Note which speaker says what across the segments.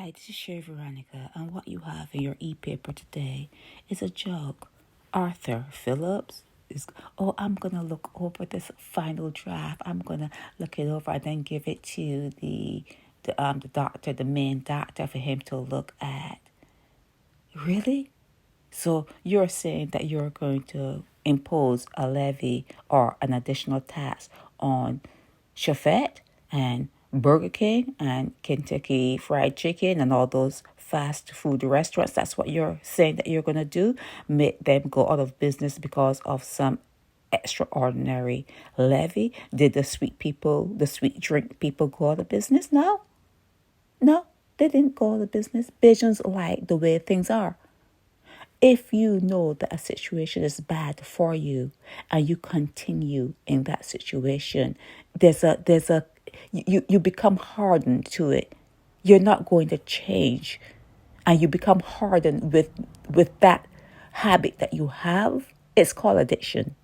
Speaker 1: Hi, this is Sherry Veronica, and what you have in your e-paper today is a joke. Arthur Phillips is, I'm going to look over this final draft. I'm going to look it over and then give it to the doctor, the main doctor, for him to look at. Really? So you're saying that you're going to impose a levy or an additional tax on Chefette and Burger King and Kentucky Fried Chicken and all those fast food restaurants? That's what you're saying that you're going to do? Make them go out of business because of some extraordinary levy? Did the sweet drink people go out of business? No, they didn't go out of business. Bajans like the way things are. If you know that a situation is bad for you and you continue in that situation, you become hardened to it. You're not going to change, and you become hardened with that habit that you have. It's called addiction.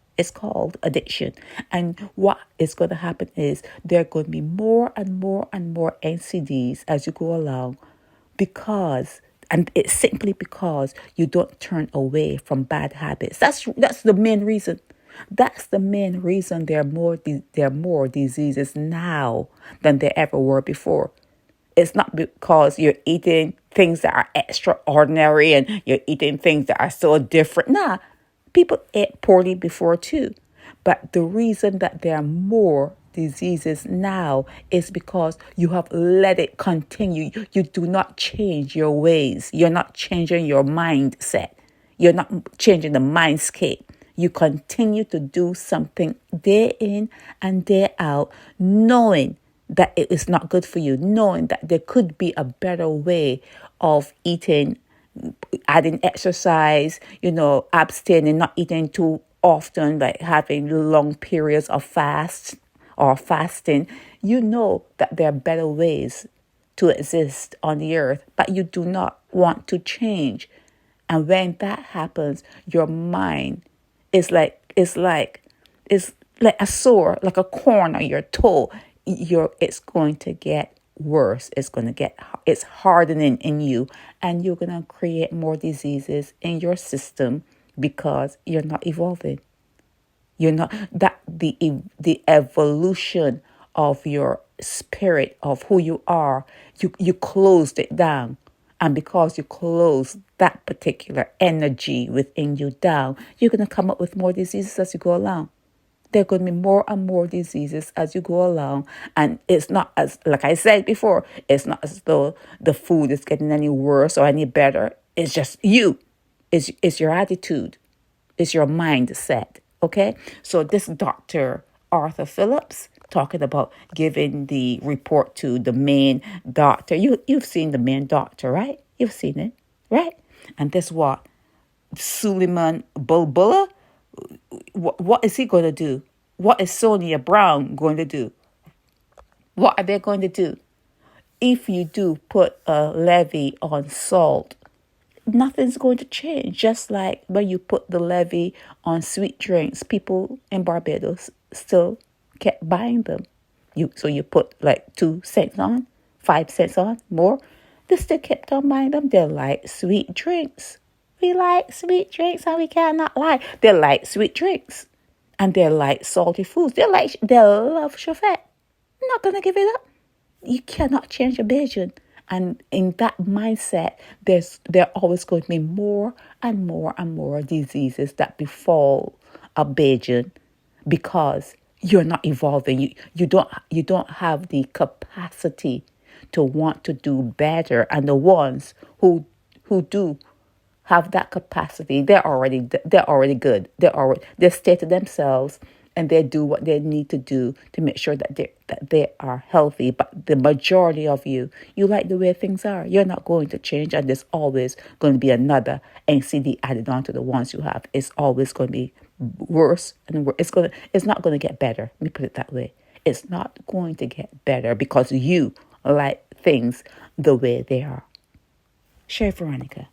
Speaker 1: And what is going to happen is there are going to be more and more and more NCDs as you go along, and it's simply because you don't turn away from bad habits. That's the main reason. That's the main reason there are more diseases now than there ever were before. It's not because you're eating things that are extraordinary and you're eating things that are so different. Nah, people ate poorly before too. But the reason that there are more diseases now is because you have let it continue. You do not change your ways. You're not changing your mindset. You're not changing the mindscape. You continue to do something day in and day out, knowing that it is not good for you, knowing that there could be a better way of eating, adding exercise, abstaining, not eating too often, like having long periods of fast or fasting. You know that there are better ways to exist on the earth, but you do not want to change. And when that happens, your mind is like a sore, like a corn on your toe. It's going to get worse. It's hardening in you, and you're going to create more diseases in your system because you're not evolving. You're not that the evolution of your spirit, of who you are. You closed it down. And because you close that particular energy within you down, you're going to come up with more diseases as you go along. There are going to be more and more diseases as you go along. And it's not as, like I said before, it's not as though the food is getting any worse or any better. It's just you. It's your attitude. It's your mindset. Okay? So this Dr. Arthur Phillips talking about giving the report to the main doctor. You've seen the main doctor, right? You've seen it, right? And this what? Suleiman Bulbula? What is he going to do? What is Sonia Brown going to do? What are they going to do? If you do put a levy on salt, nothing's going to change. Just like when you put the levy on sweet drinks, people in Barbados still kept buying them. So you put like 2 cents on, 5 cents on, more. They still kept on buying them. They like sweet drinks. We like sweet drinks and we cannot lie. They like sweet drinks. And they like salty foods. They love Chefette. I'm not going to give it up. You cannot change a Bajan. And in that mindset, there are always going to be more and more and more diseases that befall a Bajan because you're not evolving. You don't have the capacity to want to do better. And the ones who do have that capacity, they're already good. They stay to themselves and they do what they need to do to make sure that they are healthy. But the majority of you like the way things are. You're not going to change, and there's always going to be another NCD added on to the ones you have. It's always going to be worse and worse. It's not going to get better. Let me put it that way. It's not going to get better because you like things the way they are. Share Veronica.